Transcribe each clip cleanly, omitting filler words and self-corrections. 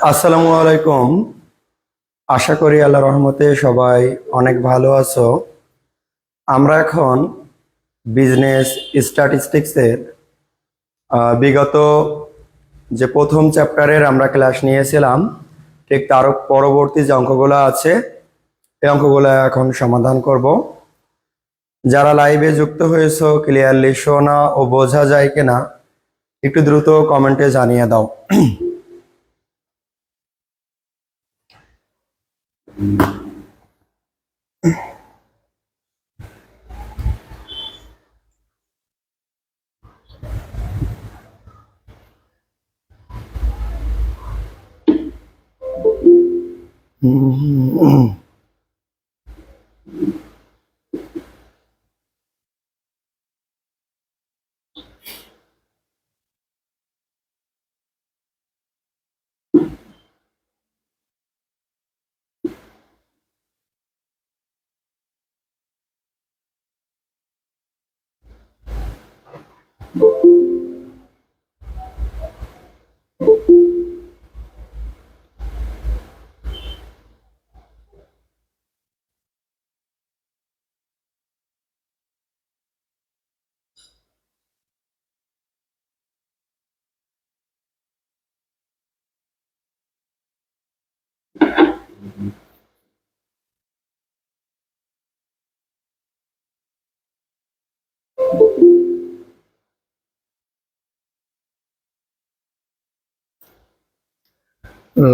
আসসালামু আলাইকুম। আশা করি আল্লাহর রহমতে সবাই অনেক ভালো আছো। আমরা এখন বিজনেস স্ট্যাটিস্টিক্সের বিগত যে প্রথম চ্যাপ্টারের আমরা ক্লাস নিয়েছিলাম, ঠিক তার পরবর্তী যে অঙ্কগুলো আছে এই অঙ্কগুলো এখন সমাধান করব। যারা লাইভে যুক্ত হয়েছো ক্লিয়ারলি শোনা ও বোঝা যায় কিনা একটু দ্রুত কমেন্টে জানিয়ে দাও।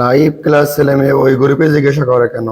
লাইভ ক্লাস ছেলে মেয়ে ওই গ্রুপে জিজ্ঞাসা করে কেন?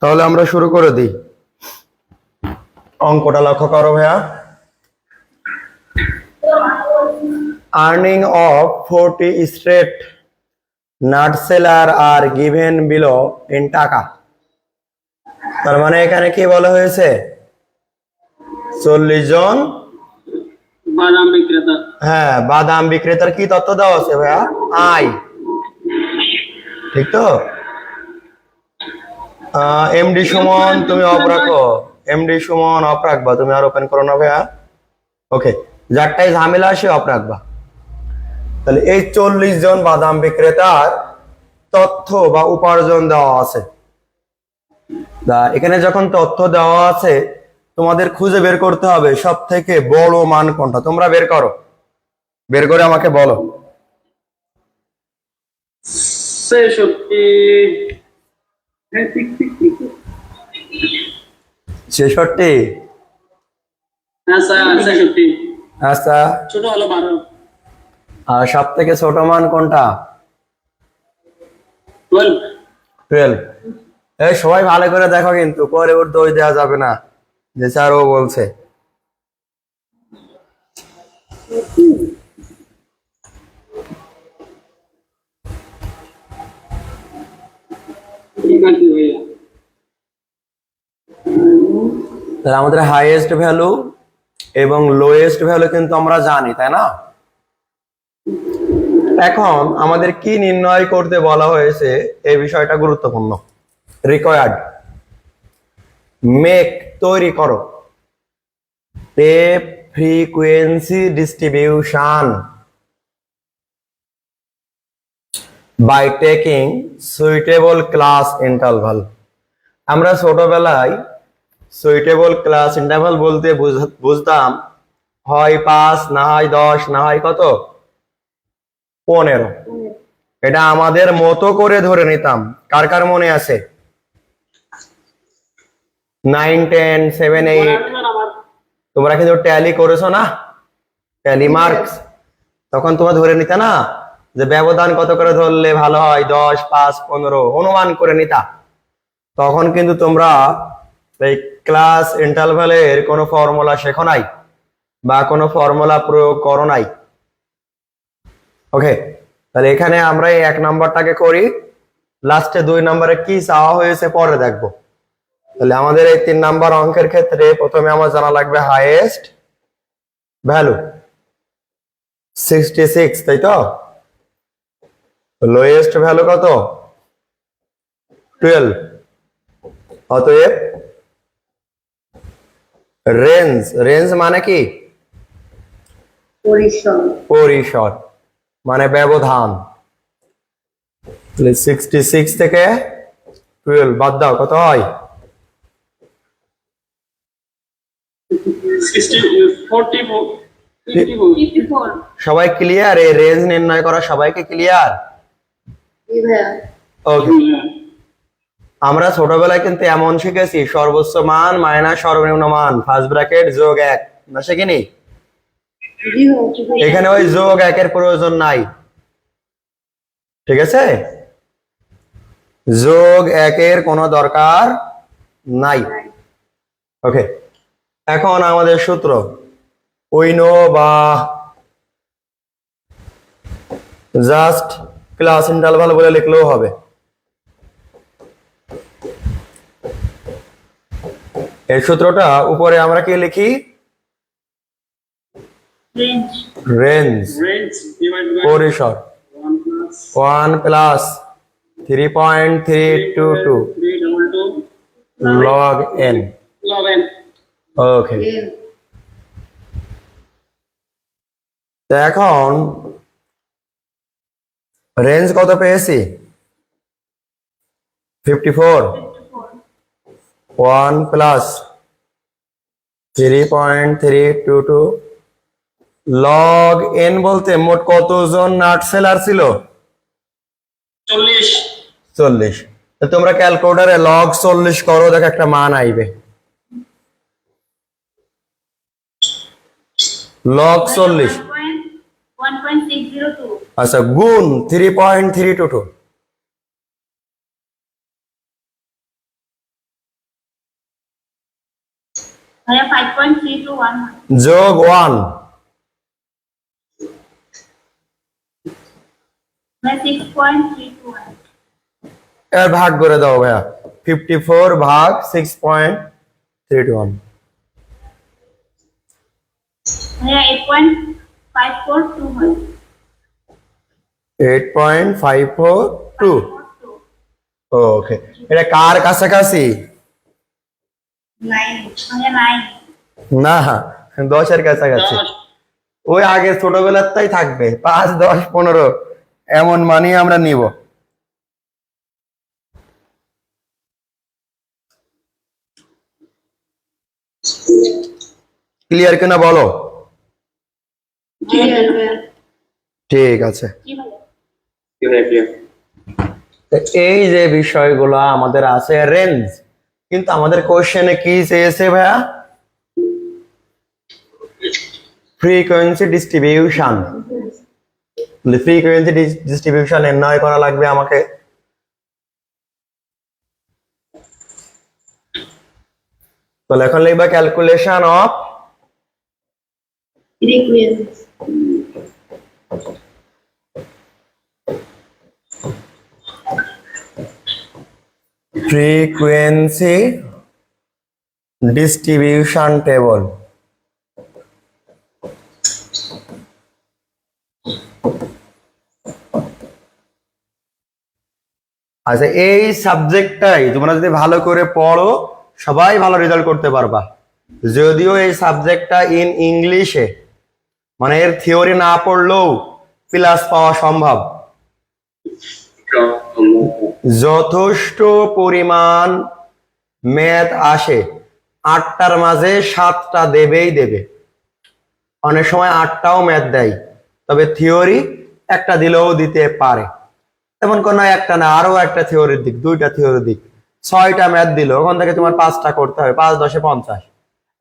তাহলে আমরা শুরু করে দিই। অঙ্কটা লক্ষ্য করো ভাইয়া। Earning of 40 straight nut seller are given below in টাকা। তার মানে এখানে কি বলা হয়েছে? 40 জন বাদাম বিক্রেতা। হ্যাঁ, বাদাম বিক্রেতার কি তথ্য দেওয়া আছে ভাইয়া? আয়, ঠিক তো? এমডি সুমন তুমি অফ রাখো, এমডি সুমন অফ রাখবা, তুমি আর ওপেন করো না ভাইয়া। ওকে, যারটাই ঝামেলা সে অফ রাখবা। তাহলে এই 40 জন বাদাম বিক্রেতার তথ্য বা উপার্জন দেওয়া আছে। এখানে যখন তথ্য দেওয়া আছে তোমাদের খুঁজে বের করতে হবে সব থেকে বড় মান কোনটা। তোমরা বের করো, বের করে আমাকে বলো। 66। 66? আচ্ছা, ছোট হলো 12। আর সব থেকে ছোট মান কোনটা? 12। এই সবাই ভালো করে দেখো, কিন্তু পরে ওর দোষ দেওয়া যাবে না যে স্যার ও বলছে। তাহলে আমাদের হাইয়েস্ট ভ্যালু এবং লোয়েস্ট ভ্যালু কিন্তু আমরা জানি, তাই না? এখন আমাদের কি নির্ণয় করতে বলা হয়েছে এই বিষয়টা গুরুত্বপূর্ণ। রিকোয়ার্ড মেক, তৈরি করো, টেপ frequency distribution by taking suitable class interval. আমরা ছোটবেলায় সুইটেবল ক্লাস ইন্টারভাল বলতে বুঝতাম হয় 5, না হয় 10, না হয় কত 15। এটা আমাদের মতো করে ধরে নিতাম। কার কার মনে আছে? 9, 10, 7, 8 তোমরা কিন্তু ট্যালি করেছো না, ট্যালি মার্কস। তখন তোমরা ধরে নিতে না যে ব্যবধান কত করে ধরলে ভালো হয়, 10, 5, 15 অনুমান করে নিতা। তখন কিন্তু তোমরা এই ক্লাস ইন্টারভালের কোনো ফর্মুলা শেখো নাই। বা কোনো ফর্মুলা প্রয়োগ করো নাই। ওকে, তাহলে এখানে আমরা এই 1 নাম্বারটাকে করি, লাস্টে 2 নম্বরে কি চাওয়া হয়েছে পরে দেখবো। তাহলে আমাদের এই 3 নাম্বার অঙ্কের ক্ষেত্রে প্রথমে আমার জানা লাগবে হাইয়েস্ট ভ্যালু 66, তাই তো? লোয়েস্ট ভ্যালু কত? 12। অতএব রেঞ্জ মানে কি? পরিসর মানে ব্যবধান। 66 থেকে 12 বাদ দাও, কত হয়? 54 সবাই ক্লিয়ার? এই রেঞ্জ নির্ণয় করা সবাইকে ক্লিয়ার? ওকে, আমরা ছোটবেলায় কিন্তু এমন শিখেছি সর্বোচ্চ মান মাইনাস সর্বনিম্ন মান ফার্স্ট ব্র্যাকেট যোগ 1, না শিখিনি? এখানে ওই যোগ 1 এর প্রয়োজন নাই, ঠিক আছে? যোগ 1 এর কোনো দরকার নাই। ওকে, এখন আমাদের সূত্র উইনো বা জাস্ট ক্লাস ইন্টারভাল বলে লিখলেও হবে। এই সূত্রটা উপরে আমরা কি লিখি? রেঞ্জ পরিসর 1 প্লাস 3.322 log n। ওকে, তো এখন রেঞ্জ কত পেয়েছি? 54। 1 প্লাস 3.322 log n বলতে মোট কতজন নাট সেলার ছিল? 40। তো তোমরা ক্যালকুলেটরে log 40 করো, দেখো একটা মান আইবে। log 40 1.602 আচ্ছা গুণ 3.322 ভাইয়া 5.321 যোগ 1 ভাইয়া 6.321 এর ভাগ করে দাও ভাইয়া। 54 ভাগ 6.321 ভাইয়া 8.542 8.542। ওকে, এটা কার কাছাকাছি? 9 ভাইয়া 9 না, 10 এর কাছাকাছি। ওই আগে ছোটবেলাতেই থাকবে 5, 10, 15 এমন মানই আমরা নিব। ক্লিয়ার কিনা বলো? ঠিক আছে। তো এই যে বিষয়গুলো আমাদের আছে রেঞ্জ, কিন্তু আমাদের কোশ্চেনে কি চেয়েছে ভাইয়া? Frequency distribution. ফ্রিকোয়েন্সি ডিস্ট্রিবিউশন নির্ণয় করা লাগবে আমাকে। তো এখন লিখবা calculation of frequency distribution table. আচ্ছা, এই সাবজেক্টটাই তোমরা যদি ভালো করে পড়ো সবাই ভালো রেজাল্ট করতে পারবা। যদিও এই সাবজেক্টটা ইন ইংলিশে, মানে এর থিওরি না পড়লেও প্লাস পাওয়া সম্ভব। যথেষ্ট পরিমাণ ম্যাথ আসে, 8টার মাঝে 7টা দেবেই দেবে। অনেক সময় 8টাও ম্যাথ দেয়, তবে থিওরি একটা দিলেও দিতে পারে। তেমন কোনো একটা না, আরো একটা থিওরির দিক, 2টা থিওরির দিক, 6টা ম্যাথ দিল, ওখান থেকে তোমার 5টা করতে হবে, 5 10 50।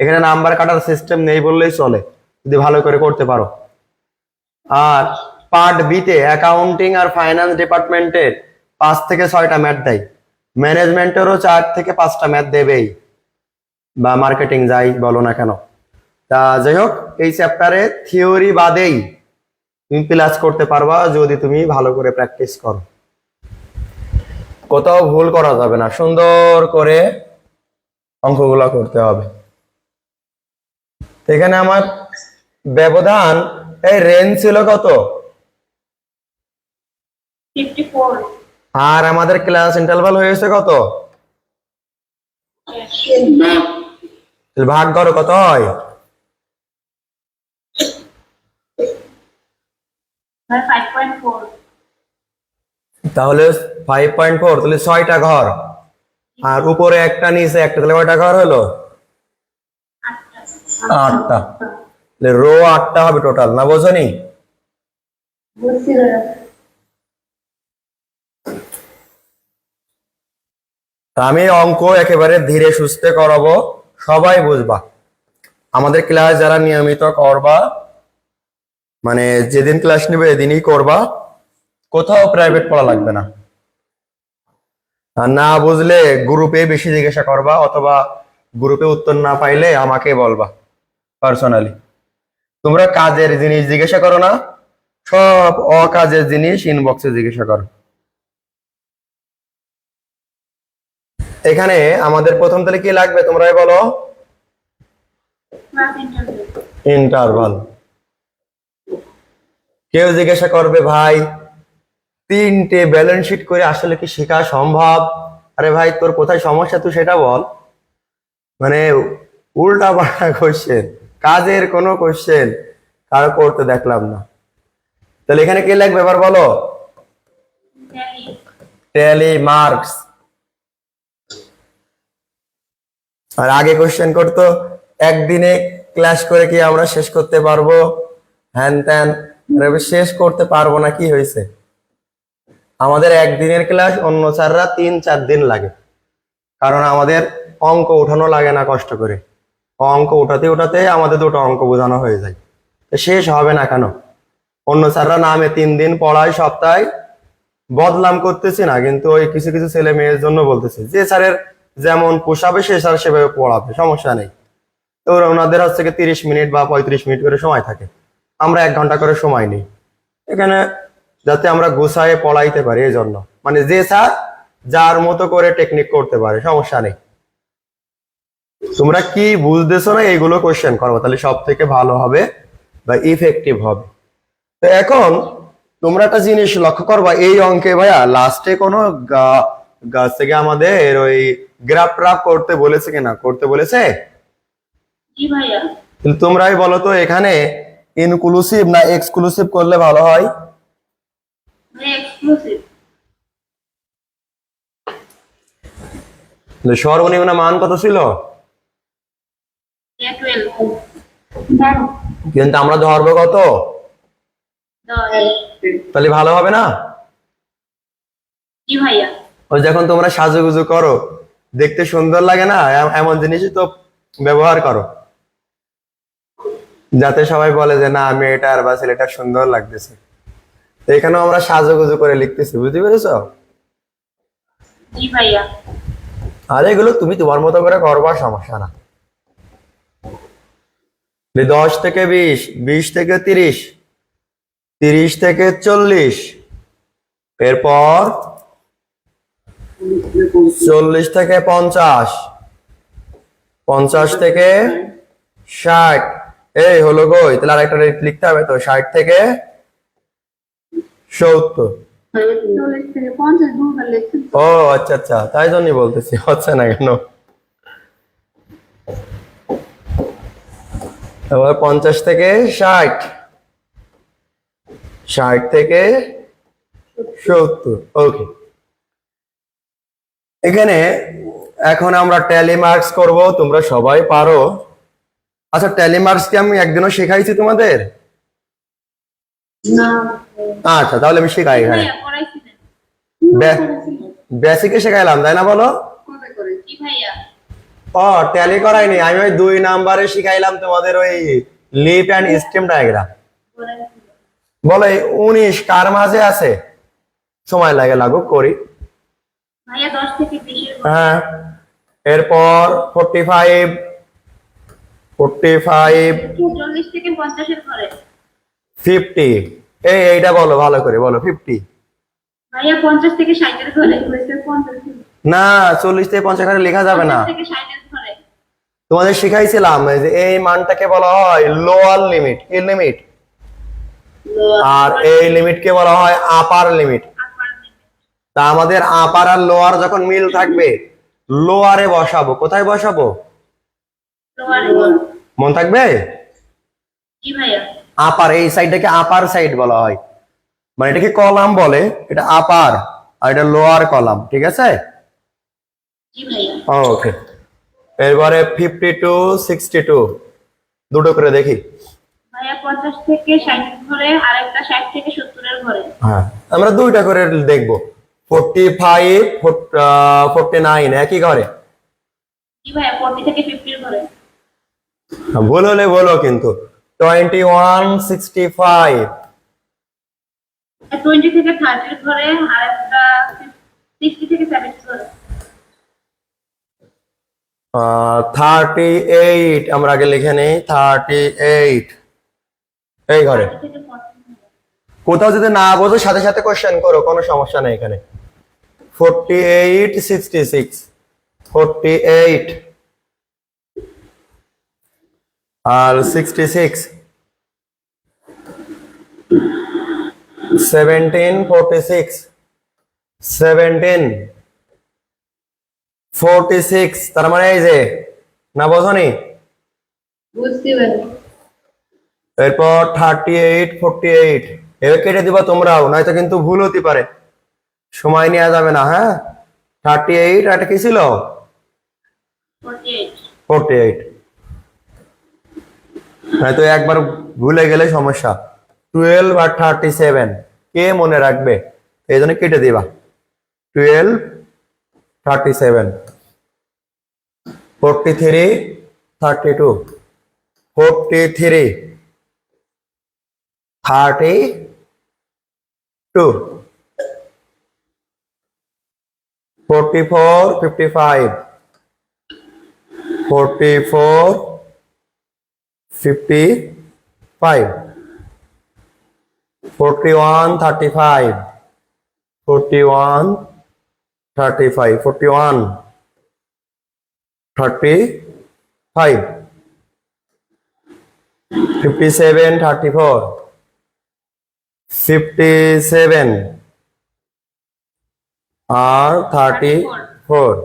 এখানে নাম্বার কাটার সিস্টেম নেই বললেই চলে, যদি ভালো করে করতে পারো। আর পার্ট বিতে অ্যাকাউন্টিং আর ফাইন্যান্স ডিপার্টমেন্টের 5 থেকে 6টা ম্যাথ দেয়, ম্যানেজমেন্টেরও 4 থেকে 5টা ম্যাথ দেবেই, বা মার্কেটিং যাই বলো না কেন। তা যাই হোক, এই চ্যাপ্টারে থিওরি বাদেই তুমি প্লাস করতে পারবা যদি তুমি ভালো করে প্র্যাকটিস করো। কোথাও ভুল করা যাবে না, সুন্দর করে অঙ্কগুলো করতে হবে। এখানে আমার ব্যবধান, এই রেঞ্জ ছিল কত? 54. আর আমাদের ক্লাস ইন্টারভাল হয়েছে কত? ভাগ করো, কত হয়? ভাইয়া 5.4. তাহলে 5.4, তাহলে 6টা ঘর, আর উপরে একটা নিচে একটা, তাহলে কয়টা ঘর হলো? 8টা। রো 8টা হবে টোটাল, না বোঝনি? বুঝছি ভাইয়া। তা আমি অঙ্ক একেবারে ধীরে সুস্থে করাবো, সবাই বুঝবা। আমাদের ক্লাস যারা নিয়মিত করবা, মানে যেদিন ক্লাস নেবে এদিনই করবা, কোথাও প্রাইভেট পড়া লাগবে না। আর না বুঝলে গ্রুপে বেশি জিজ্ঞাসা করবা, অথবা গ্রুপে উত্তর না পাইলে আমাকে বলবা পার্সোনালি। তোমরা কাজের জিনিস জিজ্ঞাসা করো না, সব অকাজের জিনিস ইনবক্সে জিজ্ঞাসা করো। এখানে আমাদের প্রথম তাহলে কি লাগবে তোমরাই বলো? Class interview. ইন্টারভাল। কেউ জিজ্ঞাসা করবে ভাই 3টে ব্যালেন্স শিট করে আসলে কি শেখা সম্ভব? আরে ভাই তোর কোথায় সমস্যা তুই সেটা বল। মানে উল্টা পাল্টা কোশ্চেন, কাজের কোনো কোশ্চেন কারো করতে দেখলাম না। তাহলে এখানে কি লাগবে এবার বলো? ট্যালি। Tally marks. আর আগে কোশ্চেন করতো একদিনে ক্লাস করে কি আমরা শেষ করতে পারবো, হ্যান ত্যান। শেষ করতে পারবো না কি হয়েছে? আমাদের একদিনের ক্লাস, অন্য স্যাররা 3-4 দিন লাগে, কারণ আমাদের অঙ্ক উঠানো লাগে না কষ্ট করে। অঙ্ক উঠাতে উঠাতে আমাদের 2টো অঙ্ক বোঝানো হয়ে যায়, তো শেষ হবে না কেন? অন্য স্যাররা নামে 3 দিন পড়ায় সপ্তাহে, বদলাম করতেছি না, কিন্তু ওই কিছু কিছু ছেলে মেয়ের জন্য বলতেছি, যে স্যারের যেমন পোষাবে সে স্যার সেভাবে পড়াবে, সমস্যা নেই। তো ওনাদের হচ্ছে 30 মিনিট বা 35 মিনিট করে সময় থাকে, আমরা 1 ঘন্টা করে সময় নিই এখানে, যাতে আমরা গুছায়ে পড়াইতে পারি। এই জন্য মানে যে স্যার যার মতো করে টেকনিক করতে পারে, সমস্যা নেই। তোমরা কি বুঝতেছো না এইগুলো কোশ্চেন করবো, তাহলে সব থেকে ভালো হবে বা ইফেক্টিভ হবে। তো এখন তোমরা একটা জিনিস লক্ষ্য করবা, এই অঙ্কে ভাইয়া লাস্টে কোনো গাছ থেকে আমাদের ওই গ্রাফ ট্রাফ করতে বলেছে কিনা? করতে বলেছে? জি ভাইয়া। কিন্তু তোমরাই বলো তো এখানে ইনক্লুসিভ না এক্সক্লুসিভ করলে ভালো হয়? ভাইয়া এক্সক্লুসিভ। সর্বনিম্ন মান কত ছিল? ভাইয়া 12। কিন্তু আমরা ধরবো কত? 10। তাহলে ভালো হবে না? জি ভাইয়া। ওই যখন তোমরা সাজুগুজু করো, দেখতে সুন্দর লাগে না, এমন জিনিসই তো ব্যবহার করো, যাতে সবাই বলে যে না মেয়েটার বা ছেলেটার সুন্দর লাগতেছে। তো এখানেও আমরা সাজুগুজু করে লিখতেছি, বুঝতে পেরেছো? জি ভাইয়া। আর এগুলো তুমি তোমার মতো করে করবা, সমস্যা না। 10 থেকে 20, 20 থেকে 30, 30 থেকে 40, এরপর 40 থেকে 50, 50 থেকে 60। এই হলো গই, তাহলে আরেকটা লিখতে হবে তো, 60 থেকে 70। 40 থেকে 50 দুবার লিখছি। ও আচ্ছা আচ্ছা, তাই জন্যই বলতেছি হচ্ছে না কেন। এবার 50 থেকে 60, 60 থেকে 70। ওকে, এখানে এখন আমরা ট্যালি মার্কস করব, তোমরা সবাই পারো। আচ্ছা ট্যালি মার্কস কি আমি একদিনও শেখাইছি তোমাদের? না আচ্ছা তাহলে আমি শেখাই এখানে। ভাইয়া পড়াইছিলেন। বেসিকে শেখাইলাম তাই না, বলো? কবে করে? জি ভাইয়া। ও ট্যালি করাইনি আমি, ওই 2 নাম্বারে শিখাইলাম তোমাদের ওই লিপ অ্যান্ড স্টেম ডায়াগ্রাম। বলো এই 19 কার মাঝে আছে? সময় লাগুক করি। ভাইয়া 10 থেকে 20 এর মধ্যে। হ্যাঁ, এরপর 45, 45, 40 থেকে 50 ঘরে। 50। এইটা বলো ভালো করে বলো, 50। ভাইয়া 50 থেকে 60 ঘরে। 50 না, 40 থেকে 50 ঘরে লেখা যাবে না। থেকে 60 ঘরে। তোমাদের শিখাইছিলাম যে এই মানটাকে বলা হয় লোয়ার লিমিট, কি লিমিট, আর এই লিমিটকে বলা হয় আপার লিমিট। তা আমাদের আপার আর লোয়ার যখন মিল থাকবে, লোয়ারে বসাবো। কোথায় বসাবো? মন থাকবে? জি ভাইয়া। আপার, এই সাইডটাকে আপার সাইড বলা হয়, মানে এটাকে কলাম বলে, এটা আপার আর এটা লোয়ার কলাম, ঠিক আছে? জি ভাইয়া। ওকে, এরপরে 52, 62 দুটো করে দেখি। ভাইয়া 50 থেকে 60 ঘরে, আরেকটা 60 থেকে 70 ঘরে। হ্যাঁ, আমরা দুইটা করে দেখবো। 45, 49 একই ঘরে। জি ভাইয়া 40 থেকে 50 ঘরে। ভুল হলে বলো কিন্তু। 21, 65 20 থেকে 30 ঘরে, আরেকটা 60 থেকে 70 ঘরে। 38 আমরা আগে লিখে নেই, 38 এই ঘরে। 30 থেকে 40 ঘরে। কোথাও যদি না বোঝো সাথে সাথে কোশ্চেন করো, কোনো সমস্যা নেই এখানে। 48, 66 48 আর 66 17, 46 17 46, তার মানে এই যে, না বোঝনি? বুঝতে পারি। এরপর 38, 48 এবার কেটে দিবা তোমরাও, নয়তো কিন্তু ভুল হতে পারে, সময় নেওয়া যাবে না। হ্যাঁ, 38 আর এটা কি ছিল? 48। 48, নয়তো একবার ভুলে গেলে সমস্যা। 12 আর 37 কে মনে রাখবে, এই জন্য কেটে দিবা। 12, 37 43, 32 43, 32 44, 55 44, 55 41, 35 41, 35 41, 35 57, 34 57 আর 34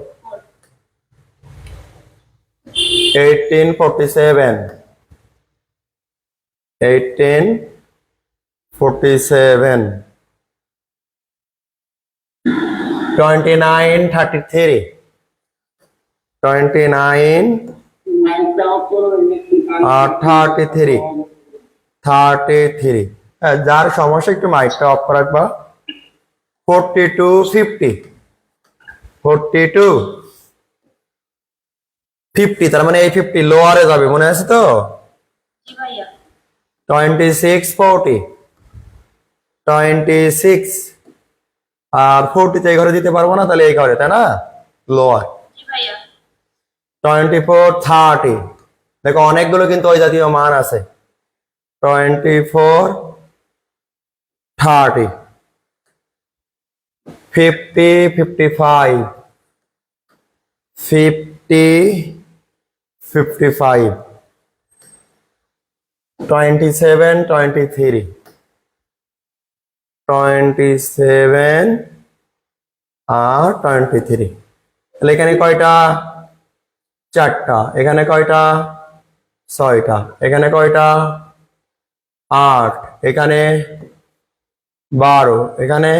18, 47 18, 47 29, 33 29 আর 33 33 যার সমস্যা একটু মাইকটা অফ রাখবা। 42, 50 42, 50 তার মানে এই 50 লোয়ারে যাবে, মনে আছে তো? জি ভাইয়া। 26, 40 26 আর 40 তো এই ঘরে দিতে পারবো না, তাহলে এই ঘরে, তাই না? লোয়ার। জি ভাইয়া। 24, 30 দেখো অনেকগুলো কিন্তু ওই জাতীয় মান আছে। 24, 30 50, 55 50, 55 27, 23 27 আর 23 তাহলে এখানে কয়টা? চারটা। এখানে কয়টা? ছয়টা। এখানে কয়টা? 8। এখানে 12। এখানে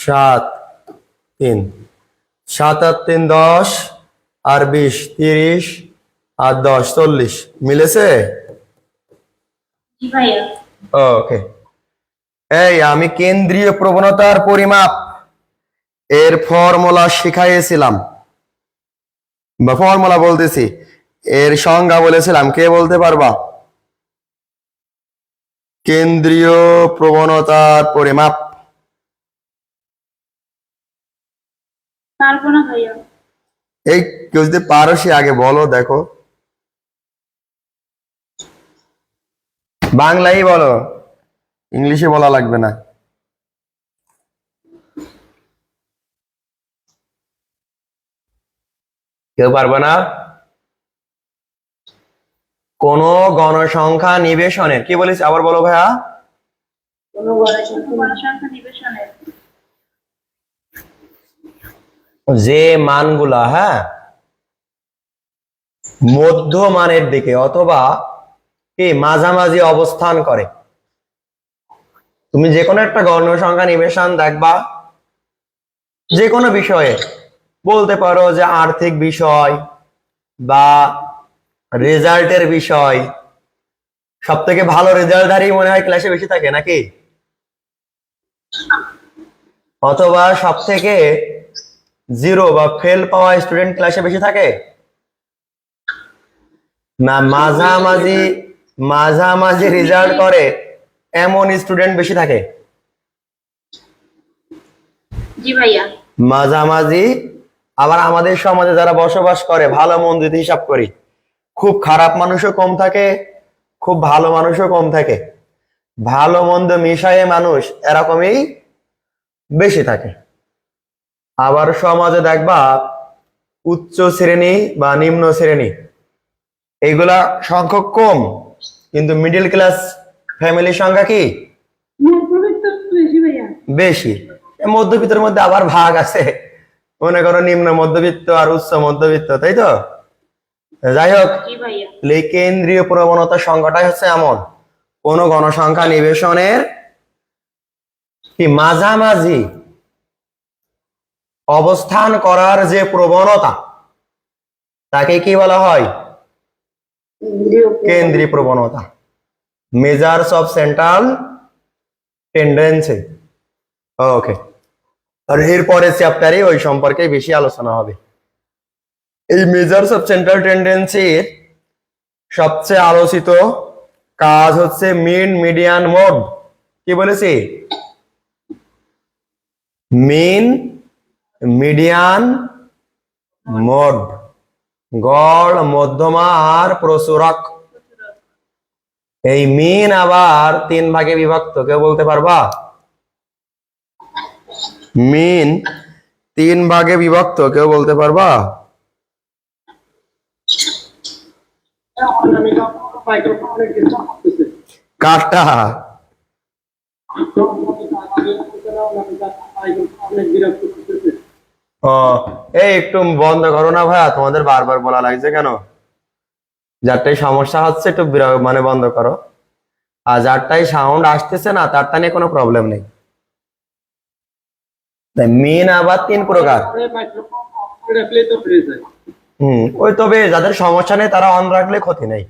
7 3 7 আর 3 10 আর 20 30 আর 10 40 মিলেছে? জি ভাইয়া। ওকে, এই আমি কেন্দ্রীয় প্রবণতার পরিমাপ এর ফর্মুলা শিখাইছিলাম, বা ফর্মুলা বলতেছি, এর সংজ্ঞা বলেছিলাম, কে বলতে পারবা? কেন্দ্রীয় প্রবণতার পরিমাপ। পারবো না ভাইয়া। এই কেউ যদি পারো সে আগে বলো, দেখো। বাংলাই বলো, ইংলিশে বলা লাগবে না। কেউ পারবে না? কোন গণসংখ্যা নিবেশনের, কি বলিস আবার বলো ভাইয়া? গণসংখ্যা নিবেশনের যে মানগুলা, হ্যাঁ, মধ্যমানের দিকে অথবা কি মাঝামাঝি অবস্থান করে। তুমি যে কোনো একটা গণসংখ্যা নিবেশন দেখবা, যে কোনো বিষয়ে, বলতে পারো যে আর্থিক বিষয় বা রেজাল্টের বিষয়, সব থেকে ভালো রেজাল্টধারী মনে হয় ক্লাসে বেশি থাকে নাকি? অথবা সব থেকে জিরো বা ফেল পাওয়া স্টুডেন্ট ক্লাসে বেশি থাকে না? মাঝামাঝি মাঝামাঝি রেজাল্ট করে এমন স্টুডেন্ট বেশি থাকে? জি ভাইয়া। মাঝামাঝি। আবার আমাদের সমাজে যারা বসবাস করে, ভালো মন্দ যদি হিসাব করি, খুব খারাপ মানুষও কম থাকে, খুব ভালো মানুষও কম থাকে। ভালো মন্দ মিশায়ে মানুষ এরকমই বেশি থাকে। আবার সমাজে দেখবা উচ্চ শ্রেণী বা নিম্ন শ্রেণী এইগুলা সংখ্যক কম, কিন্তু মিডল ক্লাস ফ্যামিলির সংখ্যা কি বেশি। মধ্যবিত্তের মধ্যে আবার ভাগ আছে, মনে করো নিম্ন মধ্যবিত্ত আর উচ্চ মধ্যবিত্ত, তাই তো? যাই হোক, জি ভাইয়া। এই কেন্দ্রীয় প্রবণতার সংখ্যাটাই হচ্ছে এমন, কোন গণসংখ্যা নিবেশনের কি মাঝামাঝি অবস্থান করার যে প্রবণতা, তাকে কি বলা হয়? কেন্দ্রীয় প্রবণতা, মেজার্স অফ সেন্ট্রাল টেন্ডেন্সি। ওকে, আর এরপরে চ্যাপ্টারে ওই সম্পর্কে বেশি আলোচনা হবে। এই মেজার্স অফ সেন্ট্রাল টেন্ডেন্সির সবচেয়ে আলোচিত কাজ হচ্ছে মিন, মিডিয়ান, মোড। কি বলেছি? মিন, মিডিয়ান, মোড, গড়, মধ্যমা আর প্রচুরক। এই মিন আবার 3 ভাগে বিভক্ত, কেউ বলতে পারবা? মিন 3 ভাগে বিভক্ত, কেউ বলতে পারবা? কাটা? ও, এই একটু বন্ধ করো না ভাইয়া, তোমাদের বারবার বলা লাগছে কেন? যারটাই সমস্যা হচ্ছে একটু মানে বন্ধ করো, আর যারটাই সাউন্ড আসতেছে না তারটা নিয়ে কোনো প্রবলেম নেই। মিন আবার 3 প্রকার। ওই তবে যাদের সমস্যা নেই তারা অন রাখলে ক্ষতি নেই।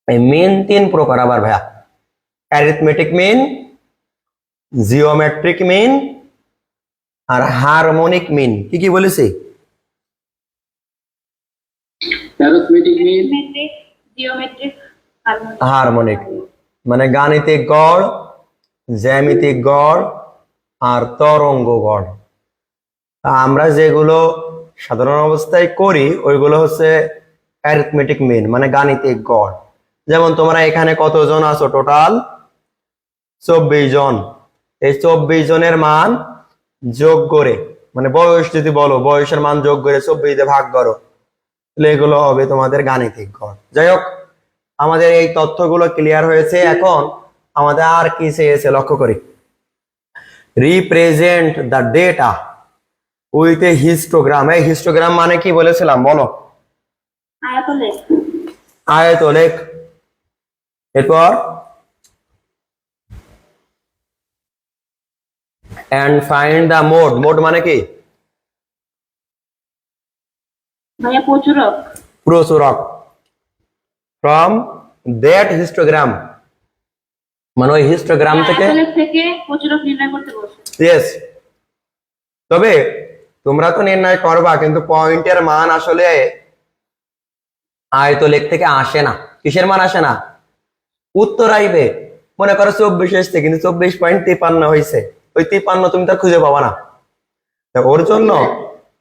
এই মিন 3 প্রকার আবার ভাইয়া, অ্যারিথমেটিক মিন, জিওমেট্রিক মিন আর হারমোনিক মিন। কি কি বলেছি? Arithmetic mean, metric, geometric, harmonic মানে গাণিতিক গড়, জ্যামিতিক গড় আর তরঙ্গ গড়। আমরা যেগুলো সাধারণ অবস্থায় করি ওইগুলো হচ্ছে অ্যারিথমেটিক মিন মানে গাণিতিক গড়। যেমন তোমরা এখানে কতজন আছো? টোটাল 24 জন। এই 24 জনের মান যোগ করে, মানে বয়স যদি বলো, বয়সের মান যোগ করে 24 দিয়ে ভাগ করো, তাহলে এগুলো হবে তোমাদের গাণিতিক গড়। যাই হোক, আমাদের এই তথ্যগুলো ক্লিয়ার হয়েছে। এখন আমাদের আর কি চেয়েছে লক্ষ্য করি, represent the data with a histogram. এই হিস্টোগ্রাম মানে কি বলেছিলাম বলো? আয়তলেখ। আয়তলেখ। এরপর and find the mode. Mode মানে কি? ভাইয়া প্রচুরক। প্রচুরক। from that histogram মানে ওই হিস্টোগ্রাম থেকে। আয়তলেখ থেকে প্রচুরক নির্ণয় করতে বলছে। ইয়েস, তবে তোমরা তো নির্ণয় করবা, কিন্তু পয়েন্টের মান আসলে আয়তলেখ থেকে আসে না। কিসের মান আসে না? উত্তর আইবে, মনে করো 24 এসছে কিন্তু 24.53 হয়েছে, ওই 53 তুমি তো খুঁজে পাবা না। ওর জন্য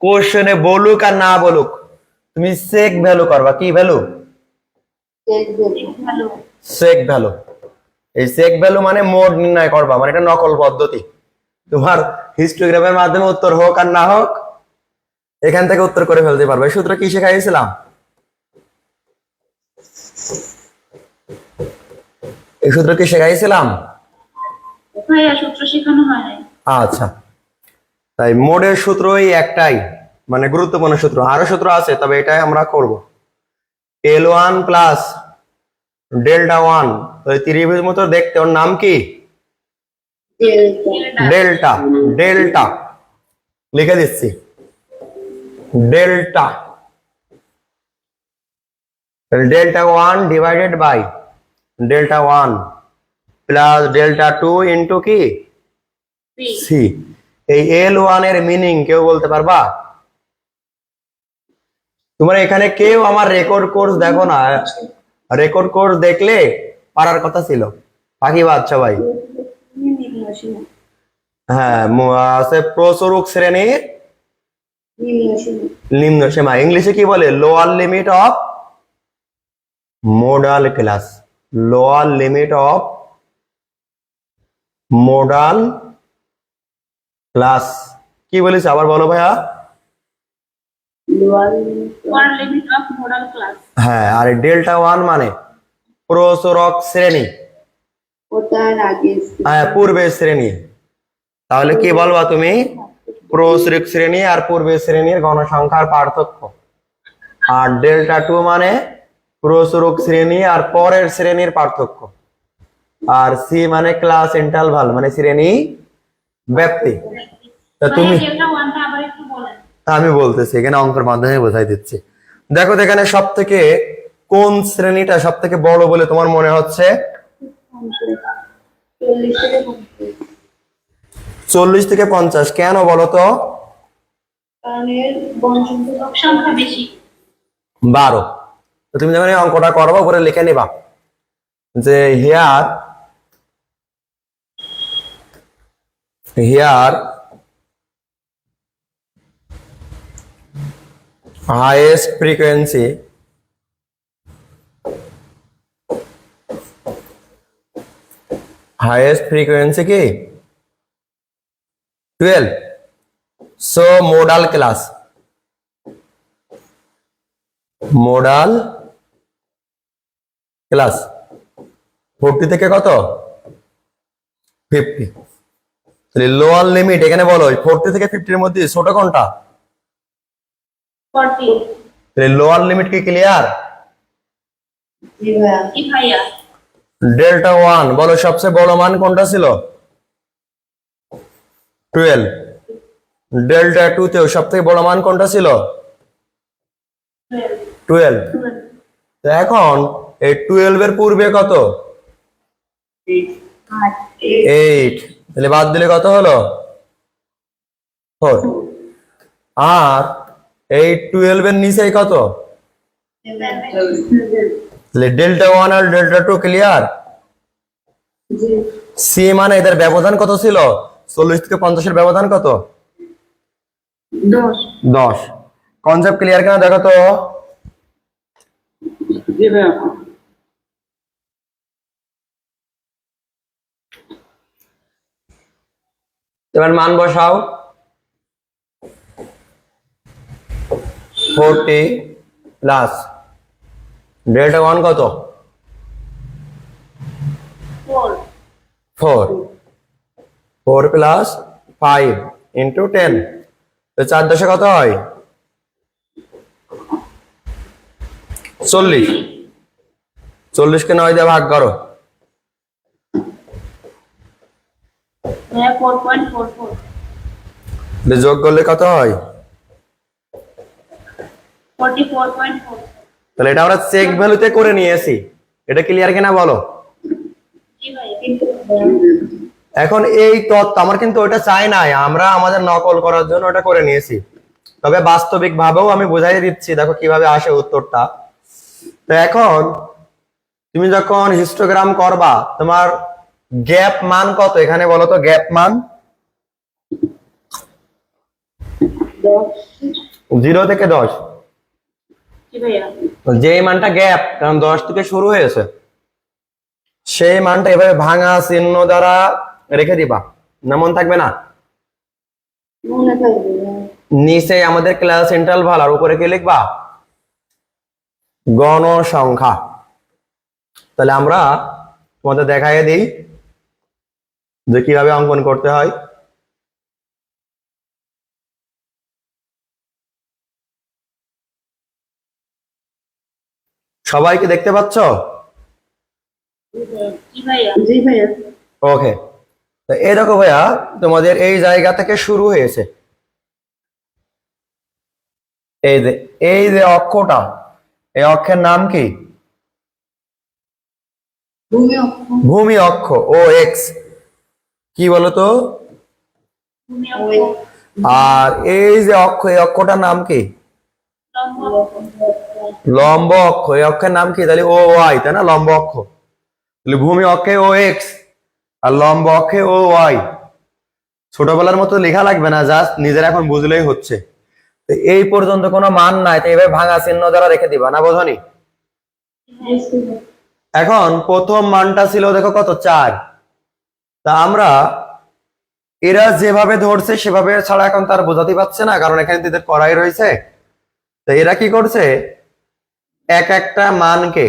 কোশ্চেনে বলুক আর না বলুক তুমি চেক ভ্যালু করবা। কি ভ্যালু? ভালো। সেক ভ্যালু। এই সেক ভ্যালু মানে মোড নির্ণয় করবা, মানে এটা নকল পদ্ধতি। তোমার হিস্টোগ্রামের মাধ্যমে উত্তর হোক আর না হোক, এখান থেকে উত্তর করে ফেলতে পারবে। এই সূত্র কি শেখাইছিলাম? এই সূত্র কি শেখাইছিলাম? ভাইয়া সূত্র শেখানো হয় নাই। আচ্ছা, তাই মোডের সূত্র এই একটাই, মানে গুরুত্বপূর্ণ সূত্র। আরো সূত্র আছে, তবে এটাই আমরা করব। L1 প্লাস ডেল্টা ওয়ান, ত্রিভুজ মতো দেখতে, ওর নাম কি? ডেল্টা। ডেল্টা লিখে দিচ্ছি, delta. Delta one divided by delta one plus delta two into কি? সি। এই L1 এর মিনিং কেউ বলতে পারবা? তোমরা এখানে কেউ আমার রেকর্ড কোর্স দেখো না? রেকর্ড কোর্স দেখলে পারার কথা ছিল। বাকি বাদ সবাই। হ্যাঁ, আছে প্রচুরক শ্রেণীর নিম্ন সীমা। ইংলিশে কি বলে? Lower limit of modal class. Lower limit of modal class. কি বলেছে আবার বলো ভাইয়া? Lower limit of modal class. হ্যাঁ, আর ডেল্টা ওয়ান মানে প্রচুরক শ্রেণী, হ্যাঁ পূর্বের শ্রেণী। তাহলে কি বলবা তুমি? প্রচুরক শ্রেণী আর পূর্বের শ্রেণীর গণসংখ্যার পার্থক্য। আর ডেল্টা টু মানে প্রচুরক শ্রেণী আর পরের শ্রেণীর পার্থক্য। আর সি মানে ক্লাস ইন্টারভাল, মানে শ্রেণী ব্যাপ্তি। তা তুমি, ডেল্টা ওয়ানটা আবার একটু বলেন। আমি বলতেছি, এখানে অঙ্কের মাধ্যমে বোঝাই দিচ্ছি। দেখো তো এখানে সব থেকে কোন শ্রেণীটা সব থেকে বড় বলে তোমার মনে হচ্ছে? 40 থেকে 50। কেন বলো তো? লোক সংখ্যা বেশি। 12। তো তুমি যখন এই অঙ্কটা করবো উপরে লিখে নিবা যে হিয়ার highest frequency কি 12, so modal class 40 থেকে কত? 50। তাহলে লোয়ার লিমিট এখানে বলো 40 থেকে 50 এর মধ্যে ছোট কোনটা? 40। তাহলে লোয়ার লিমিট কি ক্লিয়ার? জি ভাইয়া। ডেল্টা ওয়ান বলো সবচেয়ে বড় মান কোনটা ছিল? 12। ডেল্টা টু তেও সব থেকে বড় মান কোনটা ছিল? 12। তো এখন এই 12 এর পূর্বে কত? 8। তাহলে বাদ দিলে কত হলো? 4। আর এই 12 এর নিচে কত? তাহলে ডেল্টা ওয়ান আর ডেল্টা টু ক্লিয়ার। সি মানে এদের ব্যবধান কত ছিল? 40 থেকে 50 এর ব্যবধান কত? 10। কনসেপ্ট ক্লিয়ার কেন দেখো তো? জি ভাইয়া। এবার মান বসাও। 40 প্লাস ডেল্টা ওয়ান কত? 4 প্লাস 5 ইন্টু 10। তো 4 দশে কত হয়? 40। 40 কে 9 দিয়ে ভাগ করো। ভাইয়া 4.44। যোগ করলে কত হয়? 44.4। তাহলে এটা আমরা চেক ভ্যালুতে করে নিয়েছি। এটা ক্লিয়ার কিনা বলো? জি ভাইয়া। এখন এই তত্ত্ব আমার কিন্তু ওটা চাই নাই, আমরা আমাদের নকল করার জন্য ওটা করে নিয়েছি। তবে বাস্তবিক ভাবেও আমি বুঝাই দিচ্ছি, দেখো কিভাবে আসে উত্তরটা। তো এখন তুমি যখন হিস্টোগ্রাম করবা, তোমার গ্যাপ মান কত এখানে বলো তো? গ্যাপ মান 0 থেকে 10। জি ভাইয়া। যে মানটা গ্যাপ, কারণ 10 থেকে শুরু হয়েছে, সেই মানটা এভাবে ভাঙা চিহ্ন দ্বারা রেখে দিবা, না মন থাকবে না? মনে থাকবে। নিচে আমাদের ক্লাস ইন্টারভাল, আর উপরে কি লিখবা? গণ সংখ্যা। তাহলে আমরা তোমাদের দেখাইয়ে দিই যে কিভাবে অঙ্কন করতে হয়। সবাইকে দেখতে পাচ্ছ? জি ভাইয়া। জি ভাইয়া। ওকে, তো এই দেখো ভাইয়া, তোমাদের এই জায়গা থেকে শুরু হয়েছে, এই যে অক্ষটা, এই অক্ষের নাম কি? ভূমি অক্ষ, ও এক্স। কি বলতো? আর এই যে অক্ষ, এই অক্ষটার নাম কি? লম্ব অক্ষ। এই অক্ষের নাম কি? তাহলে ও ওয়াই, তাই না? লম্ব অক্ষ। তাহলে ভূমি অক্ষে ও এক্স আর লম্ব অক্ষে ও ওয়াই। ছোটবেলার মতো লেখা লাগবে না, জাস্ট নিজের এখন বুঝলেই হচ্ছে। তো এই পর্যন্ত কোনো মান নাই, তো এভাবে ভাঙা চিহ্ন দ্বারা রেখে দিবা, না বোঝনি? এখন প্রথম মানটা ছিল দেখো কত, 4। তা আমরা এরা যেভাবে ধরছে সেভাবে ছাড়া এখন তার বোঝাতে পারছে না, কারণ এখানে এদের করাই রয়েছে। তো এরা কি করছে, এক একটা মানকে,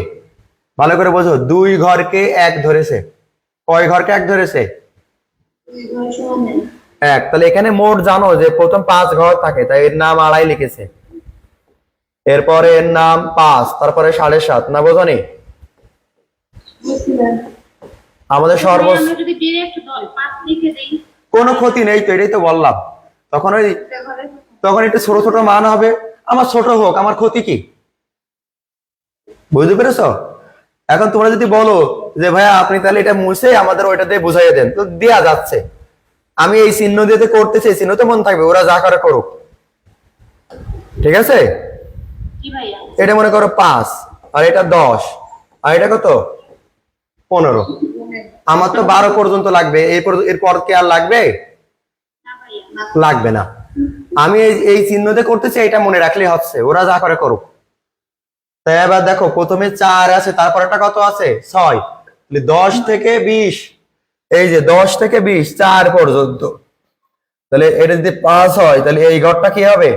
ভালো করে বোঝো, 2 ঘরকে 1 ধরেছে। কয় ঘরকে 1 ধরেছে? 1। তাহলে এখানে মোট জানো যে প্রথম 5 ঘর থাকে, তাই এর নাম আড়াই লিখেছে। এরপরে এর নাম 5, তারপরে 7.5, না বোঝনি? আমাদের আমরা যদি ডিরেক্ট 5 লিখে দেই কোনো ক্ষতি নেই, তো এটাই তো বললাম। তখন একটু ছোট ছোট মান হবে, আমার ছোট হোক, আমার ক্ষতি কি? বুঝতে পেরেছো? এখন তোমরা যদি বলো যে ভাইয়া আপনি তাহলে এটা মুছে আমাদের ওইটা দিয়ে বুঝাইয়ে দেন, তো দেয়া যাচ্ছে। আমি এই চিহ্ন দিয়ে করতেছি, এই চিহ্ন তো মন থাকবে, ওরা যা করে করুক, ঠিক আছে? জি ভাইয়া। এটা মনে করো 5, আর এটা 10, আর এটা কত, 15। আমার তো 12 পর্যন্ত লাগবে, এরপর কি আর লাগবে? না ভাইয়া। লাগবে না। আমি এই চিহ্ন দিয়ে করতেছি, এটা মনে রাখলেই হচ্ছে, ওরা যা করে করুক। তাই এবার দেখো, প্রথমে 4 আছে, তারপর একটা কত আছে, 6। 10 থেকে 20, এই যে 10 থেকে 20, 4 পর্যন্ত। তাহলে এটা যদি 5 হয়, তাহলে এই ঘরটা কি হবে?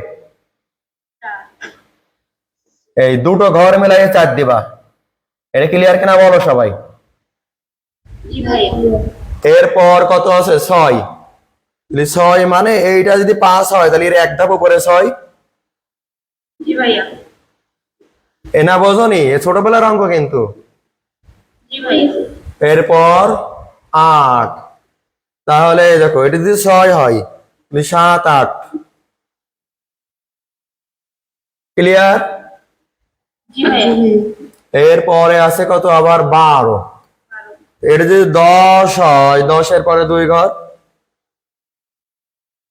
এই দুটো ঘর মিলাই 4 দিবা। এটা ক্লিয়ার কিনা বলো সবাই? জি ভাইয়া। এরপর কত আছে, 6। তাহলে 6 মানে এইটা যদি 5 হয়, তাহলে এর এক ধাপ উপরে 6। জি ভাইয়া। এ না বোঝনি? এ ছোটবেলার অঙ্ক কিন্তু। জি ভাইয়া। এরপর 8। তাহলে দেখো, এটা যদি 6 হয়, 7, 8। ক্লিয়ার? জি ভাইয়া। এরপরে আছে কত, আবার 12। এটা যদি 10 হয়, 10 এর পরে 2 ঘর।